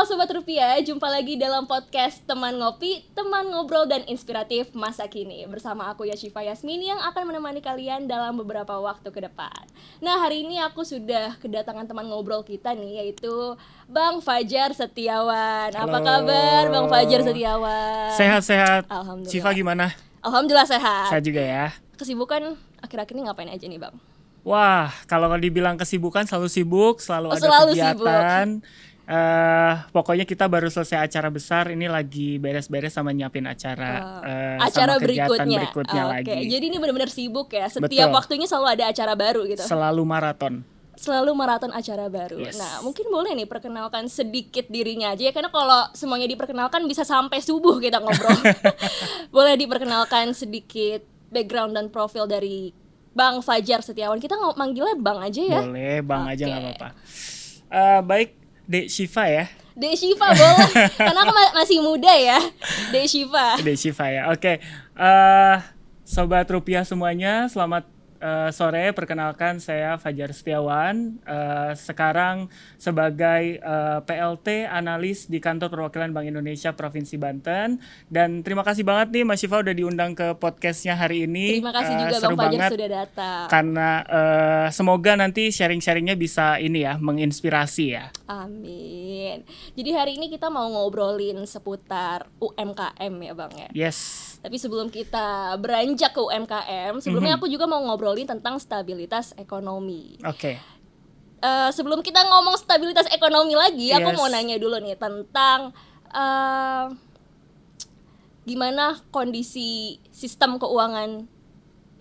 Halo Sobat Rupiah, jumpa lagi dalam podcast Teman Ngopi, teman ngobrol dan inspiratif masa kini. Bersama aku Yashifa Yasmin yang akan menemani kalian dalam beberapa waktu ke depan. Nah, hari ini aku sudah kedatangan teman ngobrol kita nih, yaitu Bang Fajar Setiawan. Halo. Apa kabar Bang Fajar Setiawan? Sehat-sehat. Alhamdulillah. Siva gimana? Alhamdulillah sehat. Saya juga ya. Kesibukan akhir-akhir ini ngapain aja nih Bang? Wah, kalau dibilang kesibukan selalu sibuk, selalu ada selalu kegiatan. Pokoknya kita baru selesai acara besar, ini lagi beres-beres sama nyiapin acara acara sama kegiatan berikutnya Oke. lagi. Jadi ini benar-benar sibuk ya. Setiap Betul. waktunya selalu ada acara baru gitu. Selalu maraton. Selalu maraton acara baru. Yes. Nah, mungkin boleh nih perkenalkan sedikit dirinya aja ya, karena kalau semuanya diperkenalkan bisa sampai subuh kita ngobrol. Boleh diperkenalkan sedikit background dan profil dari Bang Fajar Setiawan. Kita manggilnya Bang aja ya. Boleh, Bang aja Oke. nggak apa-apa. Baik, Dek Shiva ya. Dek Shiva boleh, karena aku masih muda ya. Dek Shiva. Dek Shiva ya. Oke. Sobat Rupiah semuanya, selamat sore. Perkenalkan saya Fajar Setiawan. Sekarang sebagai PLT analis di Kantor Perwakilan Bank Indonesia Provinsi Banten. Dan terima kasih banget nih Mas Shiva udah diundang ke podcastnya hari ini. Terima kasih juga seru Bang Fajar banget. sudah datang. Karena semoga nanti sharing-sharingnya bisa ini ya, menginspirasi ya. Amin. Jadi hari ini kita mau ngobrolin seputar UMKM ya Bang ya. Yes. Tapi sebelum kita beranjak ke UMKM, sebelumnya aku juga mau ngobrolin tentang stabilitas ekonomi. Oke. Sebelum kita ngomong stabilitas ekonomi lagi, aku Yes. mau nanya dulu nih tentang gimana kondisi sistem keuangan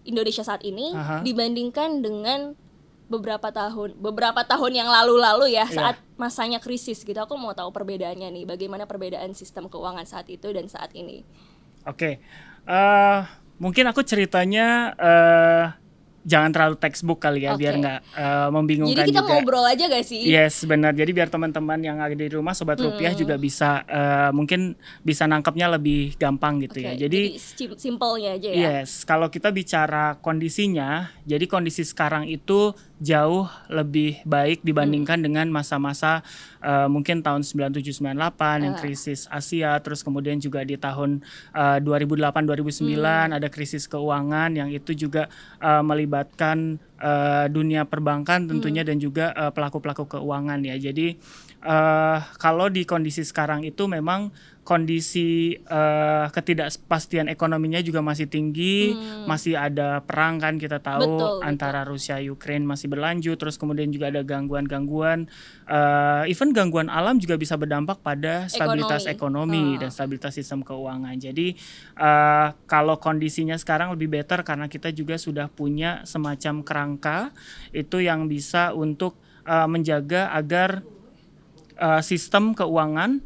Indonesia saat ini Aha. dibandingkan dengan beberapa tahun yang lalu ya, saat masanya krisis gitu. Aku mau tahu perbedaannya nih, bagaimana perbedaan sistem keuangan saat itu dan saat ini. Oke, mungkin aku ceritanya jangan terlalu textbook kali ya, Oke. biar nggak membingungkan Jadi kita juga. ngobrol aja gak sih? Yes, benar. Jadi biar teman-teman yang ada di rumah, Sobat Rupiah juga bisa mungkin bisa nangkepnya lebih gampang gitu ya. Oke, Jadi simpelnya aja ya. yes, kalau kita bicara kondisinya, jadi kondisi sekarang itu jauh lebih baik dibandingkan dengan masa-masa mungkin tahun 97-98 yang krisis Asia, terus kemudian juga di tahun 2008-2009 ada krisis keuangan yang itu juga melibatkan dunia perbankan tentunya dan juga pelaku-pelaku keuangan ya. Jadi kalau di kondisi sekarang itu memang kondisi ketidakpastian ekonominya juga masih tinggi, masih ada perang kan kita tahu. Betul. Antara Rusia Ukraine masih berlanjut, terus kemudian juga ada gangguan-gangguan, even gangguan alam juga bisa berdampak pada stabilitas ekonomi dan stabilitas sistem keuangan. Jadi kalau kondisinya sekarang lebih better karena kita juga sudah punya semacam kerangka itu yang bisa untuk menjaga agar sistem keuangan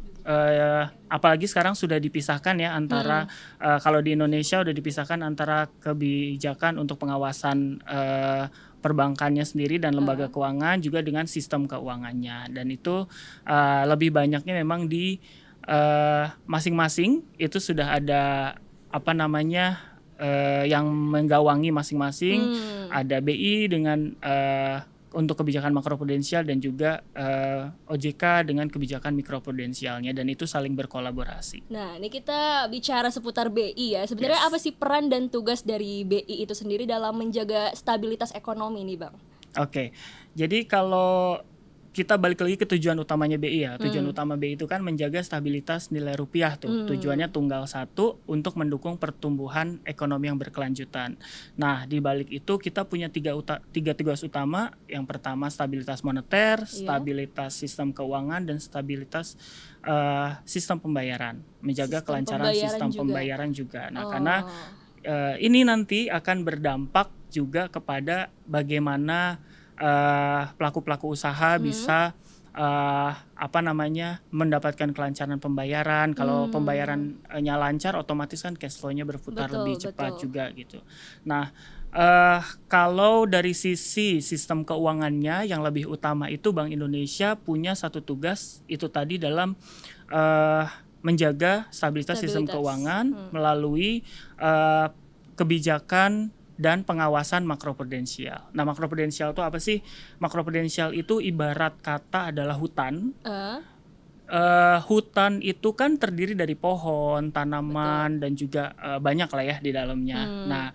apalagi sekarang sudah dipisahkan ya antara kalau di Indonesia udah dipisahkan antara kebijakan untuk pengawasan perbankannya sendiri dan lembaga keuangan juga dengan sistem keuangannya, dan itu lebih banyaknya memang di masing-masing itu sudah ada apa namanya yang menggawangi masing-masing. Ada BI dengan untuk kebijakan makroprudensial dan juga OJK dengan kebijakan mikroprudensialnya, dan itu saling berkolaborasi. Nah, ini kita bicara seputar BI ya. Sebenarnya apa sih peran dan tugas dari BI itu sendiri dalam menjaga stabilitas ekonomi nih, Bang? Oke. Jadi kalau kita balik lagi ke tujuan utamanya BI ya. Tujuan utama BI itu kan menjaga stabilitas nilai rupiah tuh. Tujuannya tunggal satu, untuk mendukung pertumbuhan ekonomi yang berkelanjutan. Nah, di balik itu kita punya tiga tugas utama. Yang pertama stabilitas moneter, stabilitas sistem keuangan, dan stabilitas sistem pembayaran. Menjaga kelancaran sistem pembayaran juga. Nah, karena ini nanti akan berdampak juga kepada bagaimana pelaku-pelaku usaha bisa mendapatkan kelancaran pembayaran. Kalau pembayarannya lancar, otomatis kan cash flow-nya berputar lebih cepat juga gitu. Nah, kalau dari sisi sistem keuangannya yang lebih utama itu Bank Indonesia punya satu tugas itu tadi dalam menjaga stabilitas sistem keuangan melalui kebijakan dan pengawasan makroprudensial. Nah, makroprudensial itu apa sih? Makroprudensial itu ibarat kata adalah hutan hutan itu kan terdiri dari pohon, tanaman, dan juga banyak lah ya di dalamnya. Nah,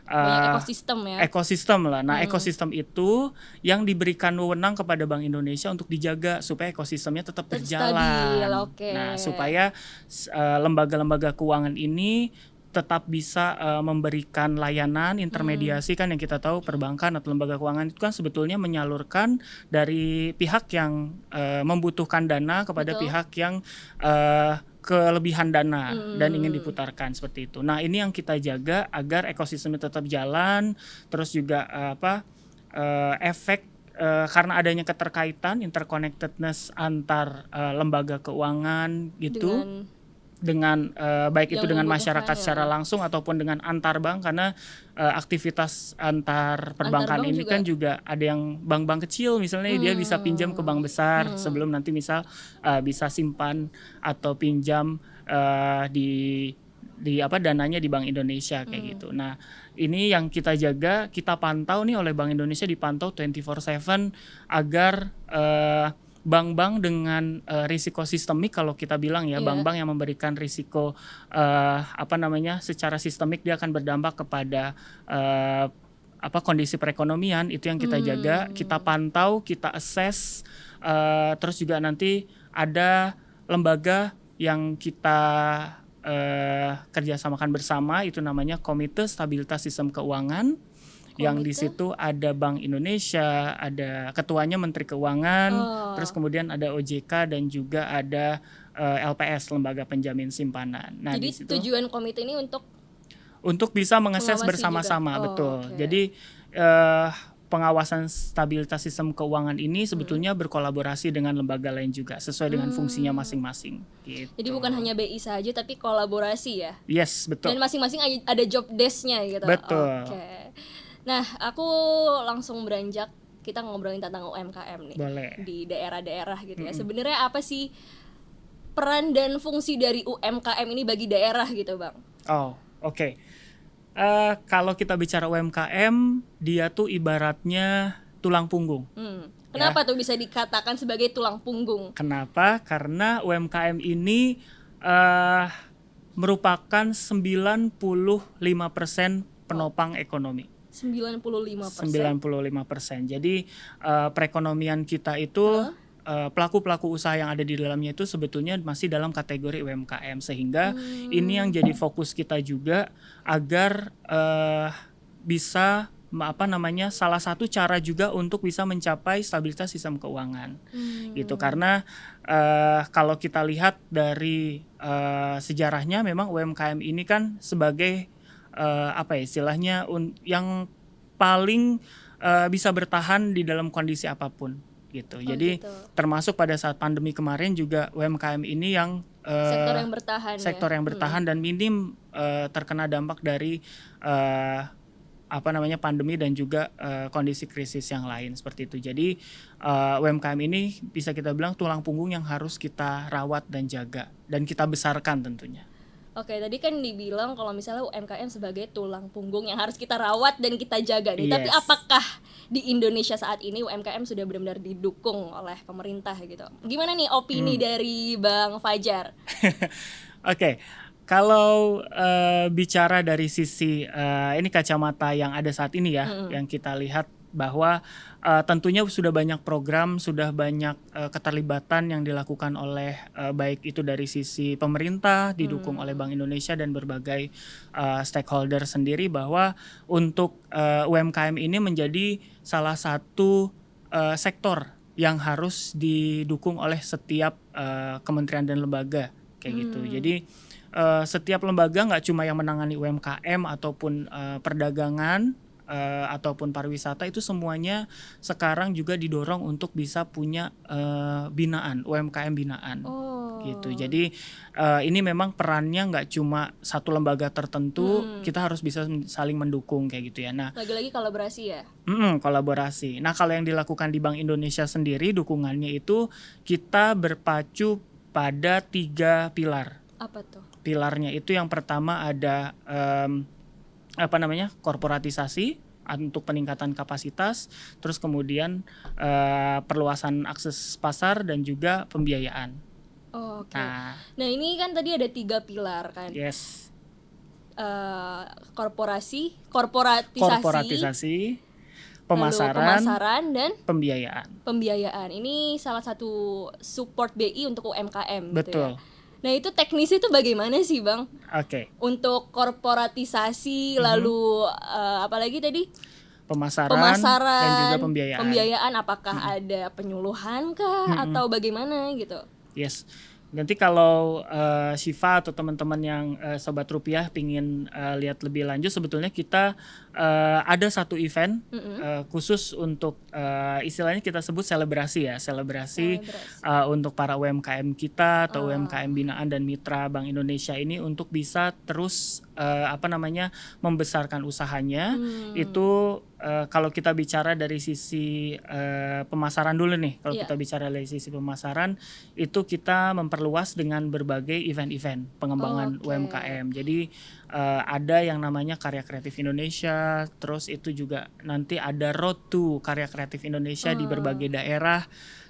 banyak ekosistem ya. Ekosistem lah. Nah, ekosistem itu yang diberikan wewenang kepada Bank Indonesia untuk dijaga supaya ekosistemnya tetap berjalan. Stabil, oke. Nah, supaya lembaga-lembaga keuangan ini tetap bisa memberikan layanan intermediasi kan, yang kita tahu perbankan atau lembaga keuangan itu kan sebetulnya menyalurkan dari pihak yang membutuhkan dana kepada Betul. pihak yang kelebihan dana dan ingin diputarkan seperti itu. Nah, ini yang kita jaga agar ekosistemnya tetap jalan, terus juga efek karena adanya keterkaitan interconnectedness antar lembaga keuangan gitu dengan baik itu dengan masyarakat secara langsung ataupun dengan antar bank, karena aktivitas antar perbankan ini kan juga ada yang bank-bank kecil misalnya dia bisa pinjam ke bank besar sebelum nanti misal bisa simpan atau pinjam di dananya di Bank Indonesia kayak gitu. Nah, ini yang kita jaga, kita pantau nih oleh Bank Indonesia, dipantau 24/7 agar bank-bank dengan risiko sistemik, kalau kita bilang ya, bank-bank yang memberikan risiko secara sistemik, dia akan berdampak kepada kondisi perekonomian, itu yang kita jaga, kita pantau, kita assess, terus juga nanti ada lembaga yang kita kerjasamakan bersama, itu namanya Komite Stabilitas Sistem Keuangan. Yang di situ ada Bank Indonesia, ada ketuanya Menteri Keuangan, terus kemudian ada OJK dan juga ada LPS, Lembaga Penjamin Simpanan. Nah, jadi disitu, tujuan komite ini untuk bisa mengakses bersama-sama, betul. Jadi pengawasan stabilitas sistem keuangan ini sebetulnya berkolaborasi dengan lembaga lain juga sesuai dengan fungsinya masing-masing. Gitu. Jadi bukan hanya BI saja tapi kolaborasi ya. Yes, betul. Dan masing-masing ada job desk-nya gitu. Betul. Oke. Nah, aku langsung beranjak, kita ngobrolin tentang UMKM nih. Boleh. Di daerah-daerah gitu ya. Sebenarnya apa sih peran dan fungsi dari UMKM ini bagi daerah gitu, Bang? Oh, oke. Kalau kita bicara UMKM, dia tuh ibaratnya tulang punggung. Kenapa tuh bisa dikatakan sebagai tulang punggung? Kenapa? Karena UMKM ini merupakan 95% penopang ekonomi. 95%. Jadi perekonomian kita itu pelaku-pelaku usaha yang ada di dalamnya itu sebetulnya masih dalam kategori UMKM, sehingga ini yang jadi fokus kita juga agar bisa salah satu cara juga untuk bisa mencapai stabilitas sistem keuangan gitu. Karena kalau kita lihat dari sejarahnya, memang UMKM ini kan sebagai istilahnya yang paling bisa bertahan di dalam kondisi apapun gitu. Jadi termasuk pada saat pandemi kemarin juga UMKM ini yang sektor yang bertahan dan minim terkena dampak dari pandemi dan juga kondisi krisis yang lain seperti itu. Jadi UMKM ini bisa kita bilang tulang punggung yang harus kita rawat dan jaga dan kita besarkan tentunya. Oke, tadi kan dibilang kalau misalnya UMKM sebagai tulang punggung yang harus kita rawat dan kita jaga nih. Yes. Tapi apakah di Indonesia saat ini UMKM sudah benar-benar didukung oleh pemerintah gitu? Gimana nih opini dari Bang Fajar? Oke. Kalau bicara dari sisi ini kacamata yang ada saat ini ya, yang kita lihat bahwa tentunya sudah banyak program, sudah banyak keterlibatan yang dilakukan oleh baik itu dari sisi pemerintah, didukung oleh Bank Indonesia dan berbagai stakeholder sendiri, bahwa untuk UMKM ini menjadi salah satu sektor yang harus didukung oleh setiap kementerian dan lembaga kayak gitu. Jadi setiap lembaga nggak cuma yang menangani UMKM ataupun perdagangan ataupun pariwisata, itu semuanya sekarang juga didorong untuk bisa punya binaan, UMKM binaan gitu. Jadi ini memang perannya nggak cuma satu lembaga tertentu, kita harus bisa saling mendukung kayak gitu ya. Nah, lagi-lagi kolaborasi ya. Kolaborasi. Nah, kalau yang dilakukan di Bank Indonesia sendiri, dukungannya itu kita berpacu pada 3 pilar. Apa tuh? Pilarnya itu yang pertama ada korporatisasi untuk peningkatan kapasitas, terus kemudian perluasan akses pasar dan juga pembiayaan. Oke. Nah, Ini kan tadi ada 3 pilar kan. yes. Korporatisasi, lalu pemasaran dan pembiayaan. Ini salah satu support BI untuk UMKM gitu Betul. ya. Nah, itu teknisnya itu bagaimana sih, Bang? Oke. Untuk korporatisasi, lalu apalagi tadi? Pemasaran dan juga pembiayaan, apakah ada penyuluhan kah atau bagaimana gitu? Yes. Nanti kalau Syifa atau teman-teman yang Sobat Rupiah pingin lihat lebih lanjut, sebetulnya kita ada satu event khusus untuk istilahnya kita sebut selebrasi ya, selebrasi untuk para UMKM kita atau UMKM binaan dan mitra Bank Indonesia ini untuk bisa terus membesarkan usahanya. Itu kalau kita bicara dari sisi pemasaran dulu nih, kalau kita bicara dari sisi pemasaran itu kita memperluas dengan berbagai event-event pengembangan UMKM. Jadi ada yang namanya Karya Kreatif Indonesia, terus itu juga nanti ada Road to Karya Kreatif Indonesia di berbagai daerah.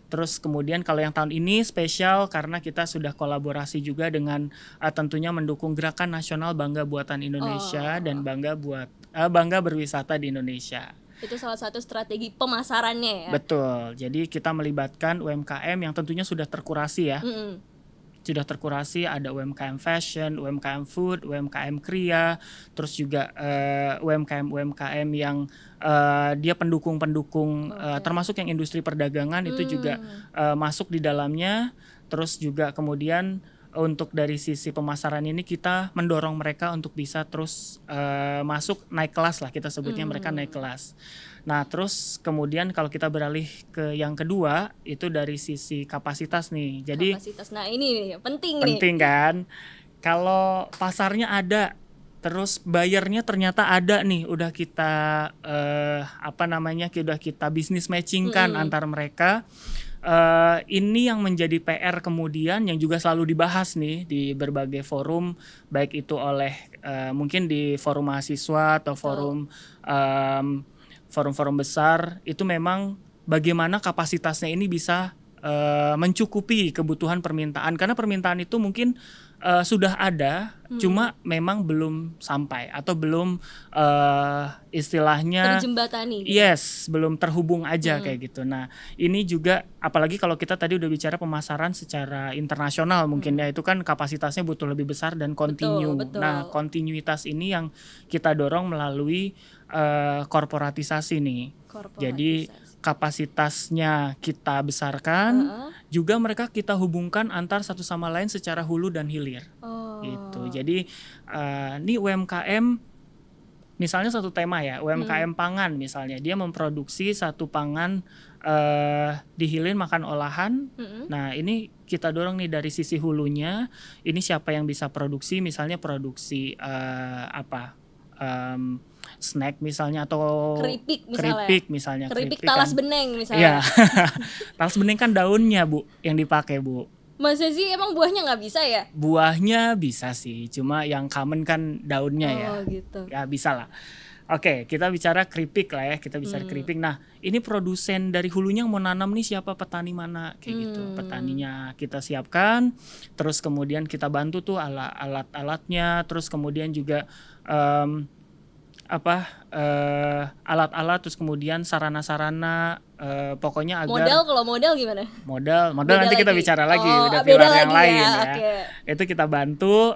Terus kemudian kalau yang tahun ini spesial karena kita sudah kolaborasi juga dengan tentunya mendukung Gerakan Nasional Bangga Buatan Indonesia dan bangga berwisata di Indonesia. Itu salah satu strategi pemasarannya ya. Betul. Jadi kita melibatkan UMKM yang tentunya sudah terkurasi ya. Sudah terkurasi, ada UMKM fashion, UMKM food, UMKM kriya, terus juga UMKM yang dia pendukung-pendukung termasuk yang industri perdagangan itu juga masuk di dalamnya. Terus juga kemudian untuk dari sisi pemasaran ini kita mendorong mereka untuk bisa terus masuk naik kelas lah, kita sebutnya mereka naik kelas. Nah terus kemudian kalau kita beralih ke yang kedua itu dari sisi kapasitas nih. Jadi kapasitas, nah ini penting kan. Kalau pasarnya ada, terus bayarnya ternyata ada nih, udah kita udah kita bisnis matching kan antar mereka. Ini yang menjadi PR kemudian yang juga selalu dibahas nih di berbagai forum, baik itu oleh mungkin di forum mahasiswa atau forum-forum besar, itu memang bagaimana kapasitasnya ini bisa mencukupi kebutuhan permintaan, karena permintaan itu mungkin sudah ada, cuma memang belum sampai atau belum istilahnya terjembatani gitu. Yes, belum terhubung aja kayak gitu. Nah ini juga apalagi kalau kita tadi udah bicara pemasaran secara internasional mungkin ya, itu kan kapasitasnya butuh lebih besar dan kontinu. Betul. Nah kontinuitas ini yang kita dorong melalui korporatisasi nih. Jadi kapasitasnya kita besarkan, juga mereka kita hubungkan antar satu sama lain secara hulu dan hilir. Gitu. Jadi ini UMKM misalnya satu tema ya, UMKM pangan misalnya, dia memproduksi satu pangan di hilir makan olahan. Nah ini kita dorong nih dari sisi hulunya, ini siapa yang bisa produksi, misalnya produksi snack misalnya atau keripik misalnya. Keripik talas kan beneng misalnya. Iya. Talas beneng kan daunnya Bu yang dipakai Bu. Masa sih emang buahnya nggak bisa ya? Buahnya bisa sih, cuma yang common kan daunnya ya. Gitu. Ya bisa lah. Oke, kita bicara keripik lah ya, kita bicara keripik. Nah, ini produsen dari hulunya yang mau nanam nih siapa, petani mana, kayak gitu. Petaninya kita siapkan, terus kemudian kita bantu tuh alat-alatnya, terus kemudian juga alat-alat, terus kemudian sarana-sarana, pokoknya agar modal gimana? Modal nanti kita bicara lagi, udah pilar yang lain ya. Itu kita bantu,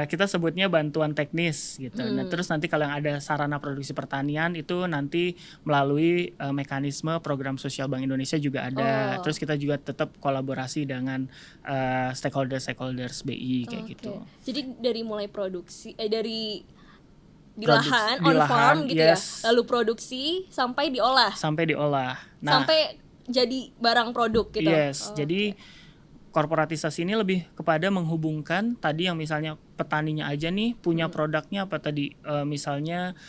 kita sebutnya bantuan teknis gitu. Nah, terus nanti kalau yang ada sarana produksi pertanian itu nanti melalui mekanisme program sosial Bank Indonesia juga ada. Terus kita juga tetap kolaborasi dengan stakeholders BI kayak gitu. Jadi dari mulai produksi di lahan on farm gitu ya, lalu produksi sampai diolah, nah, sampai jadi barang produk gitu. Jadi korporatisasi ini lebih kepada menghubungkan tadi yang misalnya petaninya aja nih punya produknya apa tadi, misalnya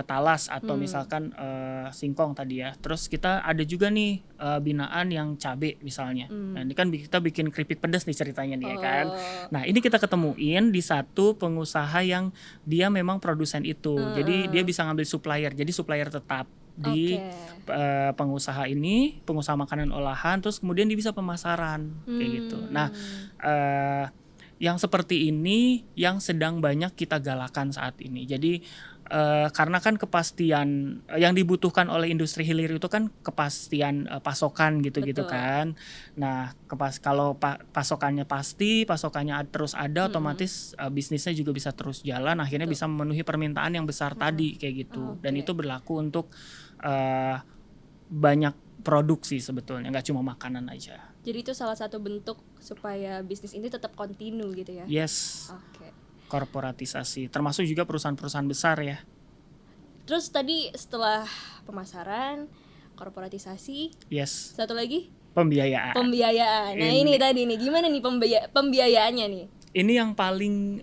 talas atau misalkan singkong tadi ya. Terus kita ada juga nih binaan yang cabe misalnya. Nah ini kan kita bikin keripik pedas nih ceritanya nih ya kan. Nah ini kita ketemuin di satu pengusaha yang dia memang produsen itu. Jadi dia bisa ngambil supplier, jadi supplier tetap. di pengusaha makanan olahan, terus kemudian dia bisa pemasaran kayak gitu. Nah, yang seperti ini yang sedang banyak kita galakan saat ini. Jadi karena kan kepastian yang dibutuhkan oleh industri hilir itu kan kepastian pasokan gitu-gitu kan. Nah, kalau pasokannya pasti, pasokannya terus ada, otomatis bisnisnya juga bisa terus jalan, akhirnya bisa memenuhi permintaan yang besar tadi kayak gitu. Dan itu berlaku untuk banyak produksi sebetulnya, nggak cuma makanan aja. Jadi itu salah satu bentuk supaya bisnis ini tetap kontinu gitu ya? Yes. Korporatisasi, termasuk juga perusahaan-perusahaan besar ya. Terus tadi setelah pemasaran, korporatisasi, yes. Satu lagi? Pembiayaan. Nah ini tadi nih, gimana nih pembiayaannya nih? Ini yang paling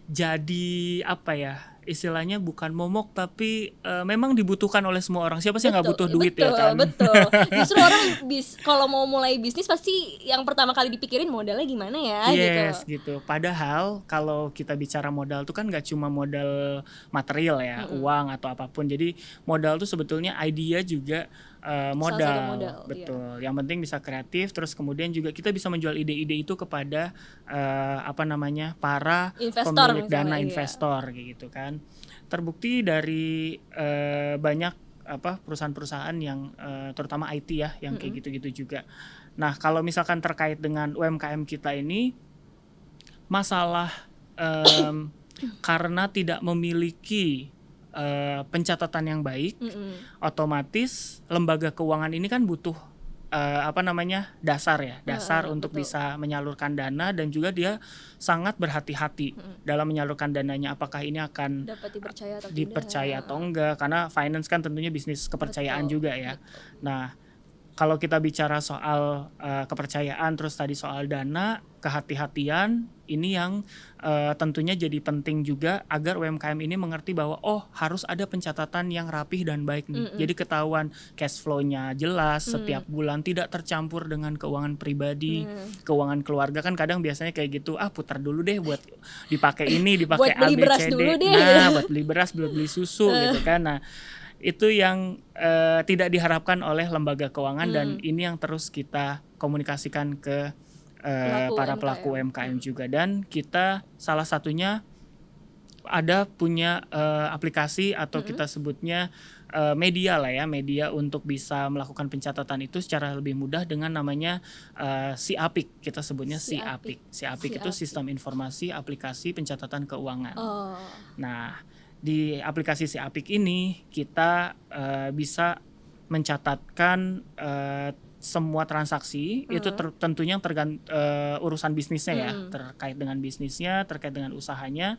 jadi apa ya? Istilahnya bukan momok tapi memang dibutuhkan oleh semua orang. Siapa sih yang nggak butuh duit ya kan? Betul. Justru orang kalau mau mulai bisnis pasti yang pertama kali dipikirin modalnya gimana ya gitu. Padahal kalau kita bicara modal itu kan nggak cuma modal material ya, uang atau apapun. Jadi modal itu sebetulnya idea juga modal. Betul. Yang penting bisa kreatif, terus kemudian juga kita bisa menjual ide-ide itu kepada para investor, pemilik dana, investor kayak gitu kan. Terbukti dari banyak perusahaan-perusahaan yang terutama IT ya yang kayak gitu-gitu juga. Nah, kalau misalkan terkait dengan UMKM kita ini masalah karena tidak memiliki pencatatan yang baik, otomatis lembaga keuangan ini kan butuh dasar untuk bisa menyalurkan dana, dan juga dia sangat berhati-hati dalam menyalurkan dananya, apakah ini akan dapat dipercaya atau enggak, karena finance kan tentunya bisnis kepercayaan juga ya. Nah, kalau kita bicara soal kepercayaan, terus tadi soal dana, kehati-hatian, ini yang tentunya jadi penting juga agar UMKM ini mengerti bahwa harus ada pencatatan yang rapih dan baik nih. Jadi ketahuan cash flow-nya jelas setiap bulan, tidak tercampur dengan keuangan pribadi, keuangan keluarga kan kadang biasanya kayak gitu, putar dulu deh buat dipakai ini, dipakai A, B, C, D. Buat beli beras, buat beli susu gitu kan. Nah, itu yang tidak diharapkan oleh lembaga keuangan, dan ini yang terus kita komunikasikan ke para pelaku UMKM juga. Dan kita salah satunya punya aplikasi atau kita sebutnya media untuk bisa melakukan pencatatan itu secara lebih mudah dengan namanya SIAPIK. Kita sebutnya SIAPIK. SIAPIK itu Sistem Informasi Aplikasi Pencatatan Keuangan. Nah, di aplikasi SIAPIK ini kita bisa mencatatkan semua transaksi, itu tentunya urusan bisnisnya ya, terkait dengan bisnisnya, terkait dengan usahanya,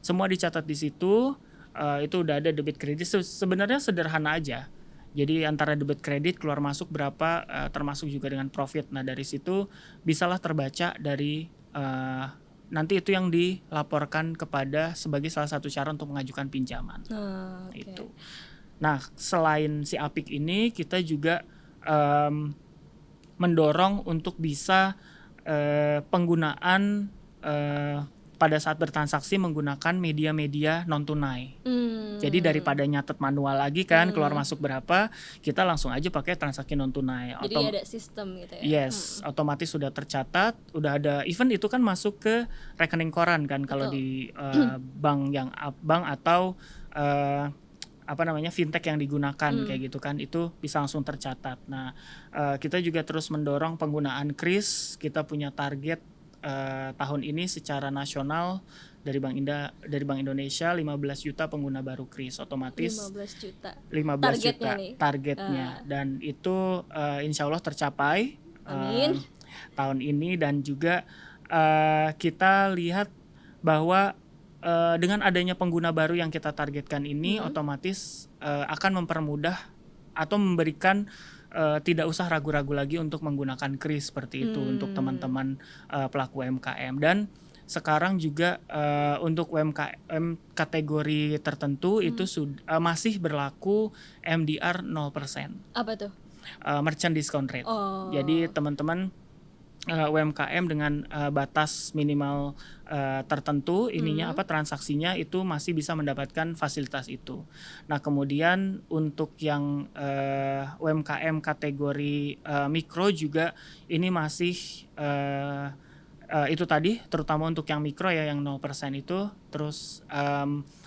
semua dicatat di situ. Itu udah ada debit kredit, sebenarnya sederhana aja. Jadi antara debit kredit keluar masuk berapa, termasuk juga dengan profit. Nah, dari situ bisalah terbaca dari nanti itu yang dilaporkan kepada sebagai salah satu cara untuk mengajukan pinjaman. Itu. Nah, selain si SIAPIK ini, kita juga mendorong untuk bisa penggunaan pada saat bertransaksi menggunakan media-media non tunai. Jadi daripada nyatet manual lagi kan, keluar masuk berapa, kita langsung aja pakai transaksi non tunai. Jadi ada sistem gitu ya. Yes, otomatis sudah tercatat, udah ada, even itu kan masuk ke rekening koran kan. Kalau di bank atau fintech yang digunakan kayak gitu kan, itu bisa langsung tercatat. Nah, kita juga terus mendorong penggunaan KRIS. Kita punya target tahun ini secara nasional dari Bank Indonesia 15 juta pengguna baru KRIS. Otomatis 15 juta targetnya. Dan itu insya Allah tercapai tahun ini. Dan juga kita lihat bahwa dengan adanya pengguna baru yang kita targetkan ini, otomatis akan mempermudah atau memberikan tidak usah ragu-ragu lagi untuk menggunakan KRIS seperti itu untuk teman-teman pelaku UMKM. Dan sekarang juga untuk UMKM kategori tertentu itu masih berlaku MDR 0%. Apa tuh? Merchant discount rate. Jadi teman-teman UMKM dengan batas minimal tertentu ininya transaksinya itu masih bisa mendapatkan fasilitas itu. Nah, kemudian untuk yang UMKM kategori mikro juga ini masih itu tadi terutama untuk yang mikro ya yang 0% itu, terus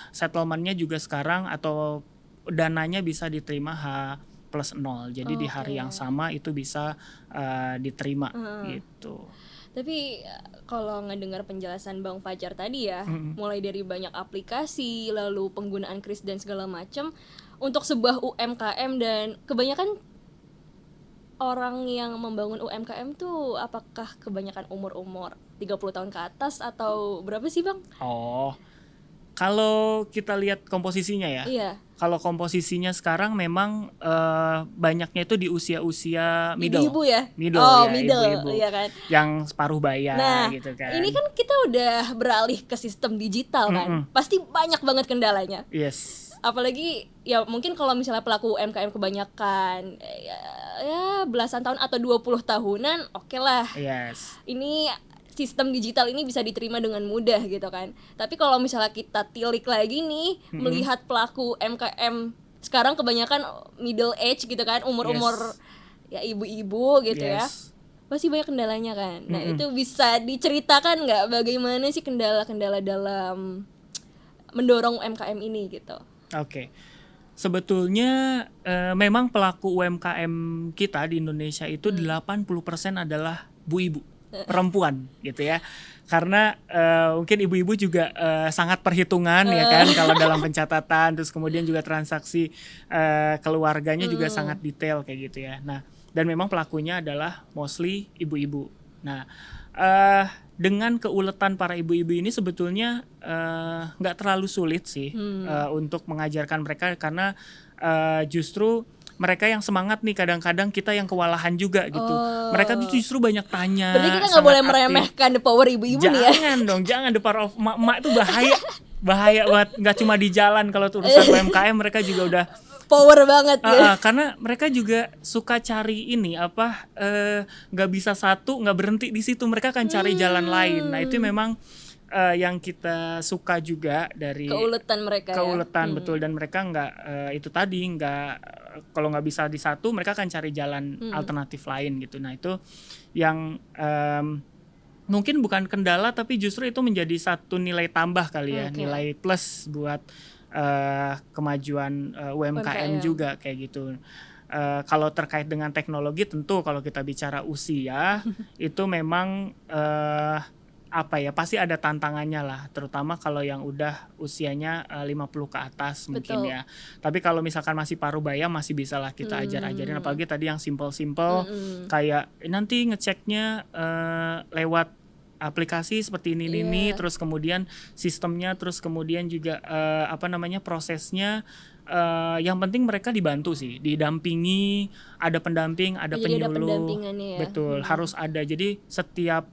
settlement-nya juga sekarang atau dananya bisa diterima H+0. Jadi di hari yang sama itu bisa diterima gitu. Tapi kalau ngedengar penjelasan Bang Fajar tadi ya, mulai dari banyak aplikasi, lalu penggunaan kris dan segala macam untuk sebuah UMKM, dan kebanyakan orang yang membangun UMKM tuh apakah kebanyakan umur-umur 30 tahun ke atas atau berapa sih Bang? Oh, kalau kita lihat komposisinya ya. Iya. Kalau komposisinya sekarang memang banyaknya itu di usia-usia middle. Ibu-ibu ya? Middle oh, ya, middle, ibu-ibu. Iya kan? Yang separuh baya Nah, gitu kan. ini kan kita udah beralih ke sistem digital kan? Pasti banyak banget kendalanya. Yes. Apalagi ya mungkin kalau misalnya pelaku UMKM kebanyakan ya belasan tahun atau 20 tahunan, oke lah. Yes. Ini sistem digital ini bisa diterima dengan mudah gitu kan. Tapi kalau misalnya kita tilik lagi nih, melihat pelaku UMKM sekarang kebanyakan middle age gitu kan, umur-umur ya ibu-ibu gitu ya. Pasti banyak kendalanya kan. Nah, itu bisa diceritakan nggak bagaimana sih kendala-kendala dalam mendorong UMKM ini gitu? Oke. Sebetulnya memang pelaku UMKM kita di Indonesia itu 80% adalah bu ibu, perempuan gitu ya. Karena mungkin ibu-ibu juga sangat perhitungan ya kan kalau dalam pencatatan, terus kemudian juga transaksi keluarganya juga sangat detail kayak gitu ya. Nah, dan memang pelakunya adalah mostly ibu-ibu. Nah, dengan keuletan para ibu-ibu ini sebetulnya nggak terlalu sulit sih untuk mengajarkan mereka, karena justru mereka yang semangat nih, kadang-kadang kita yang kewalahan juga gitu. Mereka tuh justru banyak tanya. Berarti kita nggak boleh meremehkan the power ibu-ibu nih ya? Jangan dong, jangan the power of emak-emak tuh bahaya banget. Nggak cuma di jalan, kalau urusan UMKM mereka juga udah power banget ya. Karena mereka juga suka cari ini nggak bisa satu, nggak berhenti di situ, mereka akan cari jalan lain. Nah, itu memang yang kita suka juga dari keuletan mereka betul, dan mereka nggak itu tadi nggak, kalau nggak bisa di satu mereka akan cari jalan alternatif lain gitu. Nah, itu yang mungkin bukan kendala, tapi justru itu menjadi satu nilai tambah kali ya, nilai plus buat kemajuan UMKM juga kayak gitu. Kalau terkait dengan teknologi, tentu kalau kita bicara usia itu memang pasti ada tantangannya lah, terutama kalau yang udah usianya 50 ke atas. Mungkin ya. Tapi kalau misalkan masih paruh baya masih bisa lah kita ajarin, apalagi tadi yang simple kayak nanti ngeceknya lewat aplikasi seperti ini, terus kemudian sistemnya, terus kemudian juga prosesnya. Yang penting mereka dibantu sih, didampingi, ada pendamping, ada penyuluh, betul, harus ada. Jadi setiap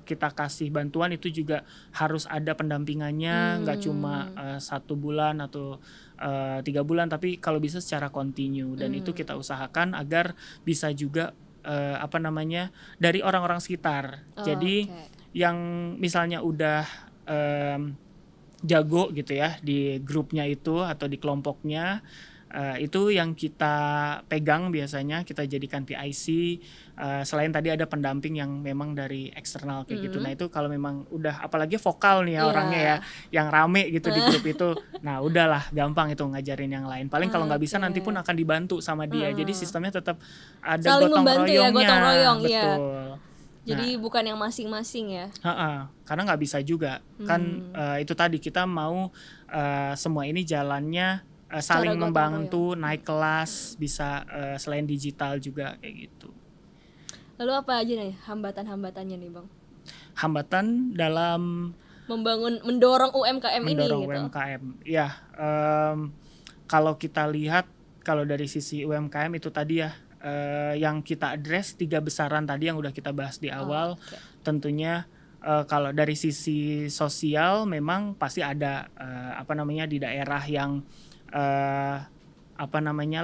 kita kasih bantuan itu juga harus ada pendampingannya, nggak cuma 1 bulan atau 3 bulan, tapi kalau bisa secara kontinu. Dan itu kita usahakan agar bisa juga dari orang-orang sekitar. Jadi yang misalnya udah jago gitu ya di grupnya itu atau di kelompoknya, itu yang kita pegang, biasanya kita jadikan PIC. Selain tadi ada pendamping yang memang dari eksternal kayak gitu. Nah, itu kalau memang udah apalagi vokal nih ya orangnya ya, yang rame gitu di grup itu, nah udahlah gampang itu ngajarin yang lain. Paling kalau nggak bisa nanti pun akan dibantu sama dia. Jadi sistemnya tetap ada saling gotong membantu royongnya, ya, gotong royong, betul. Jadi bukan yang masing-masing ya. Karena nggak bisa juga kan, itu tadi kita mau semua ini jalannya saling membantu, naik kelas, bisa selain digital juga kayak gitu. Lalu apa aja nih hambatan-hambatannya nih Bang? Hambatan dalam mendorong UMKM ini gitu. UMKM, ya. Kalau kita lihat, kalau dari sisi UMKM itu tadi ya, yang kita address 3 besaran tadi yang udah kita bahas di awal. Tentunya kalau dari sisi sosial memang pasti ada di daerah yang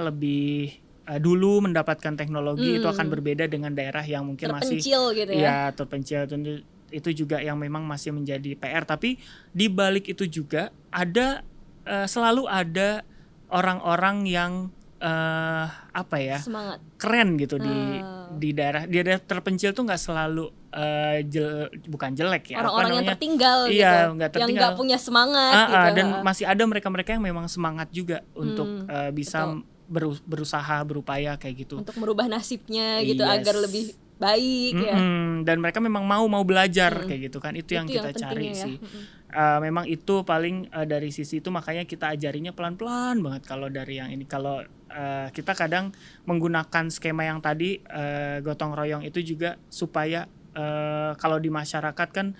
lebih dulu mendapatkan teknologi itu akan berbeda dengan daerah yang mungkin terpencil masih gitu ya. Terpencil. Tentu itu juga yang memang masih menjadi PR. Tapi di balik itu juga ada selalu ada orang-orang yang Semangat. keren gitu di daerah terpencil tuh nggak selalu bukan jelek ya, orang-orang yang tertinggal iya, gitu, nggak yang tertinggal, nggak punya semangat gitu. dan masih ada mereka-mereka yang memang semangat juga untuk bisa berusaha, berupaya kayak gitu untuk merubah nasibnya gitu agar lebih baik ya. Dan mereka memang mau belajar kayak gitu kan, itu yang kita cari ya. sih. Memang itu paling dari sisi itu makanya kita ajarinya pelan-pelan banget kalau dari yang ini. Kalau kita kadang menggunakan skema yang tadi gotong royong itu juga supaya kalau di masyarakat kan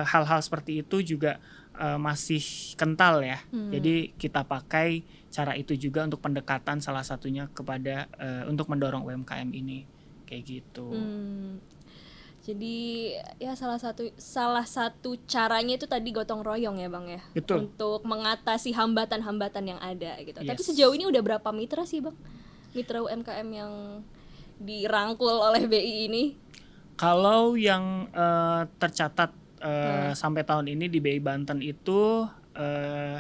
hal-hal seperti itu juga masih kental ya. Jadi kita pakai cara itu juga untuk pendekatan salah satunya kepada untuk mendorong UMKM ini kayak gitu. Jadi ya salah satu caranya itu tadi gotong royong ya Bang ya. Betul. Untuk mengatasi hambatan-hambatan yang ada gitu. Yes. Tapi sejauh ini udah berapa mitra sih Bang? Mitra UMKM yang dirangkul oleh BI ini? Kalau yang tercatat sampai tahun ini di BI Banten itu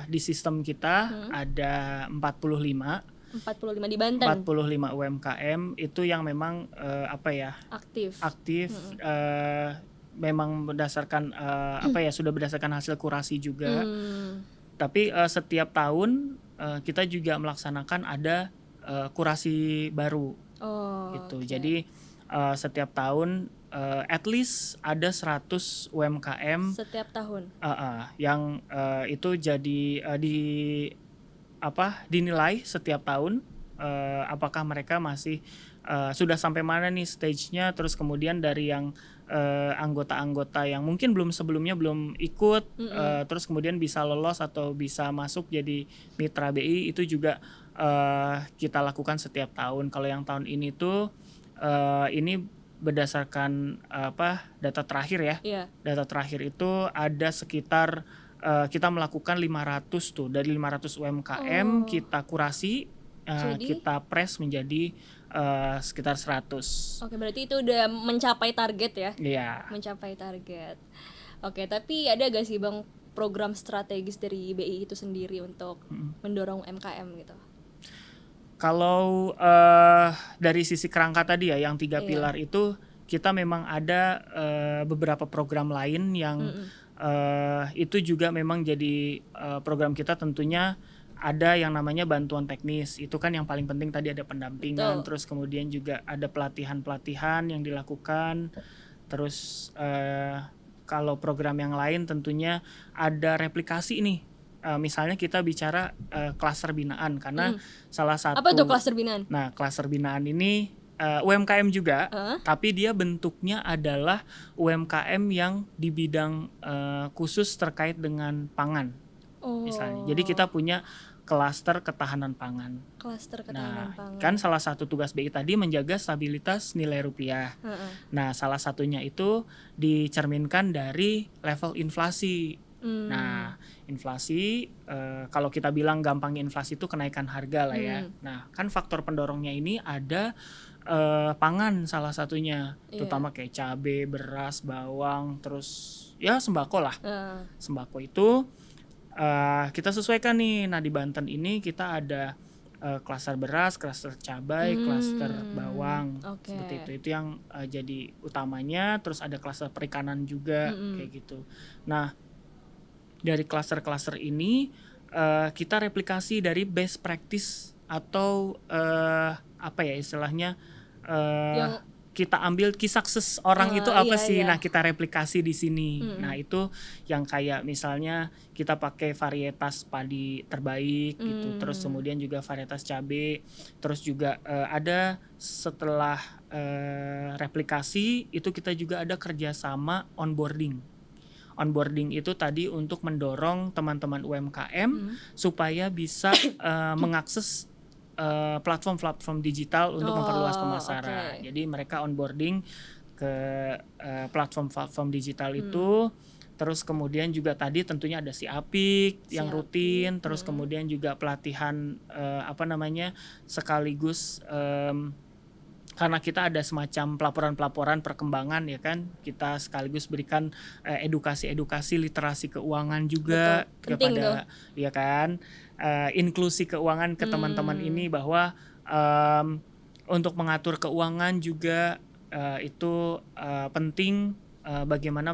di sistem kita ada 45 di Banten. 45 UMKM itu yang memang aktif memang berdasarkan sudah berdasarkan hasil kurasi juga. Tapi setiap tahun kita juga melaksanakan ada kurasi baru gitu. Okay. Jadi setiap tahun at least ada 100 UMKM setiap tahun yang itu jadi dinilai setiap tahun apakah mereka masih sudah sampai mana nih stage-nya, terus kemudian dari yang anggota-anggota yang mungkin sebelumnya belum ikut terus kemudian bisa lolos atau bisa masuk jadi mitra BI itu juga kita lakukan setiap tahun. Kalau yang tahun ini tuh ini berdasarkan data terakhir ya. Yeah. Data terakhir itu ada sekitar kita melakukan 500 tuh, dari 500 UMKM kita kurasi, kita press menjadi sekitar 100. Oke, berarti itu udah mencapai target ya? Iya. Mencapai target. Oke, tapi ada gak sih Bang program strategis dari BI itu sendiri untuk mendorong UMKM gitu? Kalau dari sisi kerangka tadi ya, yang 3 pilar itu kita memang ada beberapa program lain yang itu juga memang jadi program kita. Tentunya ada yang namanya bantuan teknis, itu kan yang paling penting tadi ada pendampingan. Betul. Terus kemudian juga ada pelatihan yang dilakukan. Terus kalau program yang lain tentunya ada replikasi nih. Misalnya kita bicara klaster binaan, karena salah satu. Apa tuh klaster binaan? Nah, klaster binaan ini UMKM juga, tapi dia bentuknya adalah UMKM yang di bidang khusus terkait dengan pangan, misalnya. Jadi kita punya klaster ketahanan pangan. Pangan. Kan salah satu tugas BI tadi menjaga stabilitas nilai rupiah. Nah, salah satunya itu dicerminkan dari level inflasi. Nah, inflasi kalau kita bilang gampangnya inflasi itu kenaikan harga lah ya. Nah, kan faktor pendorongnya ini ada pangan salah satunya, terutama kayak cabai, beras, bawang, terus ya sembako lah. Sembako itu kita sesuaikan nih. Nah, di Banten ini kita ada klaster beras, klaster cabai, klaster bawang, seperti itu. Itu yang jadi utamanya. Terus ada klaster perikanan juga kayak gitu. Nah, dari klaster-klaster ini kita replikasi dari best practice atau istilahnya kita ambil key success orang itu apa sih. Nah, kita replikasi di sini. Nah, itu yang kayak misalnya kita pakai varietas padi terbaik gitu. Terus kemudian juga varietas cabai. Terus juga ada setelah replikasi itu kita juga ada kerjasama onboarding. Onboarding itu tadi untuk mendorong teman-teman UMKM supaya bisa mengakses platform-platform digital untuk memperluas pemasaran. Jadi mereka onboarding ke platform-platform digital itu, Terus kemudian juga tadi tentunya ada si Apik yang Siap. rutin, terus kemudian juga pelatihan sekaligus karena kita ada semacam pelaporan-pelaporan perkembangan ya kan, kita sekaligus berikan edukasi literasi keuangan juga. Betul, penting kepada ya kan, inklusi keuangan ke teman-teman ini bahwa untuk mengatur keuangan juga itu penting, bagaimana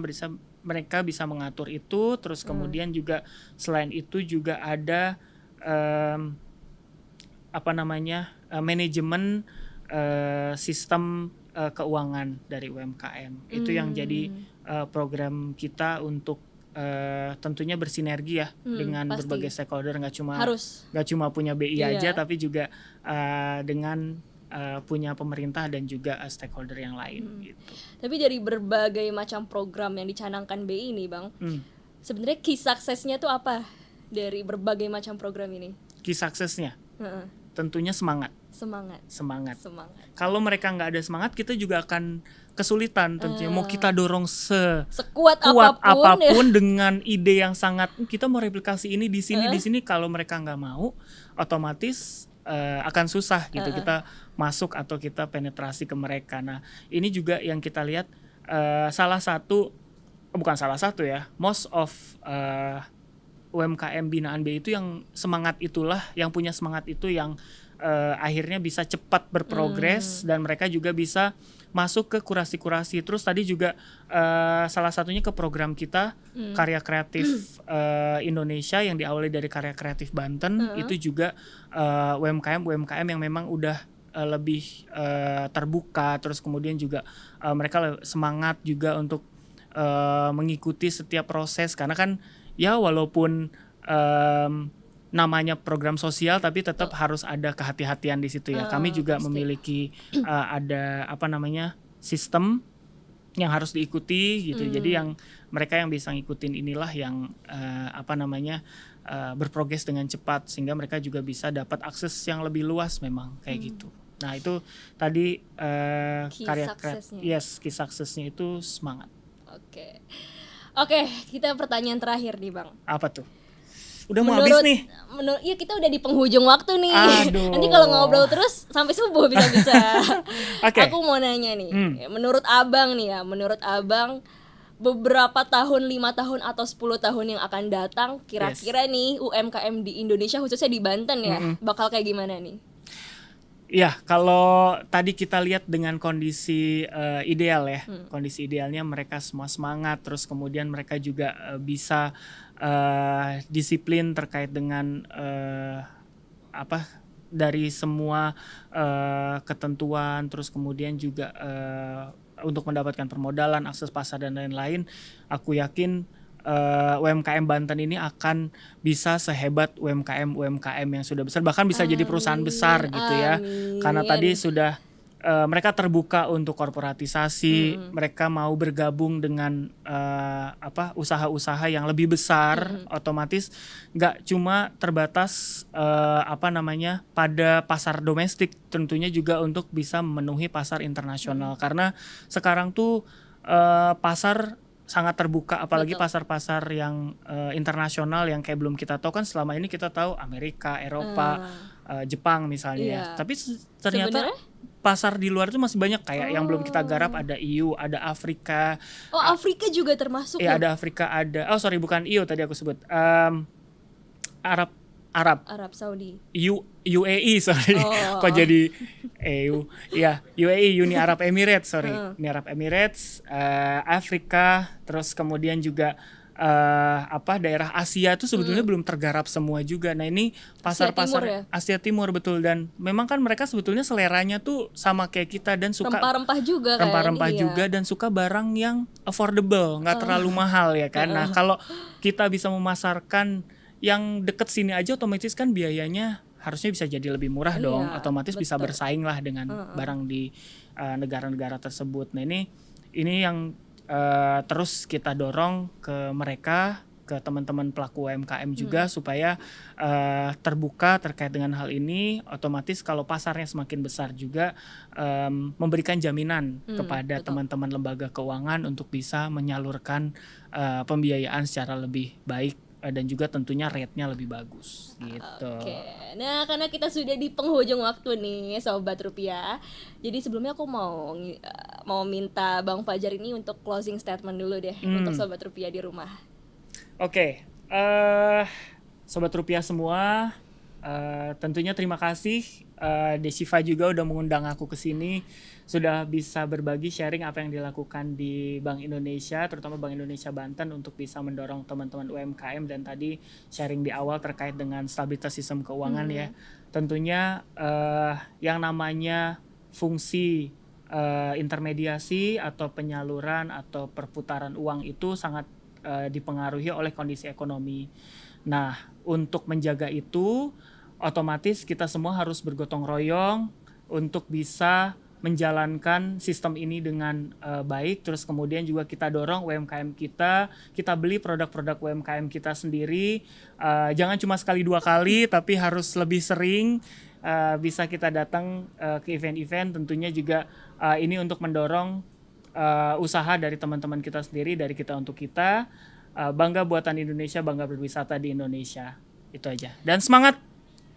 mereka bisa mengatur itu. Terus kemudian juga selain itu juga ada manajemen sistem keuangan dari UMKM. Itu yang jadi program kita untuk tentunya bersinergi ya dengan pasti. berbagai stakeholder, nggak cuma punya BI Iya. aja, tapi juga dengan punya pemerintah dan juga stakeholder yang lain gitu. Tapi dari berbagai macam program yang dicanangkan BI ini Bang, sebenarnya key suksesnya tuh apa dari berbagai macam program ini? Key suksesnya tentunya semangat. Kalau mereka nggak ada semangat, kita juga akan kesulitan tentunya. Mau kita dorong sekuat apapun dengan ide yang sangat kita mau replikasi ini di sini, kalau mereka nggak mau, otomatis akan susah gitu kita masuk atau kita penetrasi ke mereka. Nah ini juga yang kita lihat most of UMKM binaan BI itu yang semangat itulah, yang punya semangat itu yang akhirnya bisa cepat berprogres dan mereka juga bisa masuk ke kurasi-kurasi. Terus tadi juga salah satunya ke program kita Karya Kreatif Indonesia yang diawali dari Karya Kreatif Banten. Itu juga UMKM yang memang udah lebih terbuka. Terus kemudian juga mereka semangat juga untuk mengikuti setiap proses, karena kan ya walaupun namanya program sosial tapi tetap harus ada kehati-hatian di situ ya. Kami juga memiliki ada sistem yang harus diikuti gitu. Jadi yang mereka yang bisa ngikutin inilah yang berprogres dengan cepat, sehingga mereka juga bisa dapat akses yang lebih luas memang kayak gitu. Nah itu tadi key success-nya itu semangat. Oke, kita pertanyaan terakhir nih Bang. Apa tuh? Udah mau habis nih. Iya, kita udah di penghujung waktu nih. Aduh. Nanti kalau ngobrol terus sampai subuh bisa-bisa. Okay. Aku mau nanya nih, menurut Abang beberapa tahun, 5 tahun atau 10 tahun yang akan datang, kira-kira nih UMKM di Indonesia khususnya di Banten ya, bakal kayak gimana nih? Ya, kalau tadi kita lihat dengan kondisi ideal ya, kondisi idealnya mereka semua semangat, terus kemudian mereka juga bisa disiplin terkait dengan dari semua ketentuan, terus kemudian juga untuk mendapatkan permodalan, akses pasar dan lain-lain. Aku yakin UMKM Banten ini akan bisa sehebat UMKM yang sudah besar, bahkan bisa jadi perusahaan besar gitu ya. Karena tadi sudah mereka terbuka untuk korporatisasi, mereka mau bergabung dengan usaha-usaha yang lebih besar, otomatis nggak cuma terbatas pada pasar domestik, tentunya juga untuk bisa memenuhi pasar internasional. Karena sekarang tuh pasar sangat terbuka, apalagi pasar-pasar yang internasional yang kayak belum kita tahu kan. Selama ini kita tahu Amerika, Eropa, Jepang misalnya. Tapi ternyata sebenarnya pasar di luar itu masih banyak kayak yang belum kita garap. Ada EU, ada Afrika. Afrika juga termasuk ya? Ada Afrika, ada bukan EU tadi aku sebut. Arab Saudi. UAE sorry. Kok jadi EU? Ya, UAE, Uni Arab Emirates, Uni Arab Emirates, Afrika, terus kemudian juga daerah Asia itu sebetulnya belum tergarap semua juga. Nah, ini pasar-pasar Asia Timur betul, dan memang kan mereka sebetulnya seleranya tuh sama kayak kita dan suka rempah-rempah juga dan suka barang yang affordable, nggak terlalu mahal ya kan. Nah, kalau kita bisa memasarkan yang deket sini aja, otomatis kan biayanya harusnya bisa jadi lebih murah dong. Otomatis bisa bersaing lah dengan barang di negara-negara tersebut. Nah, ini yang terus kita dorong ke mereka, ke teman-teman pelaku UMKM juga supaya terbuka terkait dengan hal ini. Otomatis kalau pasarnya semakin besar juga memberikan jaminan kepada betul. teman-teman lembaga keuangan untuk bisa menyalurkan pembiayaan secara lebih baik dan juga tentunya rate-nya lebih bagus gitu. Oke, nah karena kita sudah di penghujung waktu nih Sobat Rupiah. Jadi sebelumnya aku mau minta Bang Fajar ini untuk closing statement dulu deh untuk Sobat Rupiah di rumah. Oke, Sobat Rupiah semua, tentunya terima kasih Desiva juga udah mengundang aku ke sini, sudah bisa berbagi sharing apa yang dilakukan di Bank Indonesia, terutama Bank Indonesia Banten untuk bisa mendorong teman-teman UMKM, dan tadi sharing di awal terkait dengan stabilitas sistem keuangan ya. Tentunya yang namanya fungsi intermediasi atau penyaluran atau perputaran uang itu sangat dipengaruhi oleh kondisi ekonomi. Nah, untuk menjaga itu otomatis kita semua harus bergotong royong untuk bisa menjalankan sistem ini dengan baik. Terus kemudian juga kita dorong UMKM kita beli produk-produk UMKM kita sendiri. Jangan cuma sekali dua kali, tapi harus lebih sering. Bisa kita datang ke event-event, tentunya juga ini untuk mendorong usaha dari teman-teman kita sendiri, dari kita untuk kita. Bangga buatan Indonesia, bangga berwisata di Indonesia. Itu aja. Dan semangat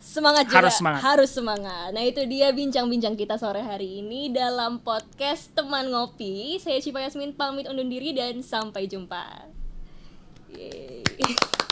Juga, harus semangat. Nah itu dia bincang-bincang kita sore hari ini dalam podcast Teman Ngopi. Saya Syifa Yasmin pamit undur diri dan sampai jumpa. Yeay.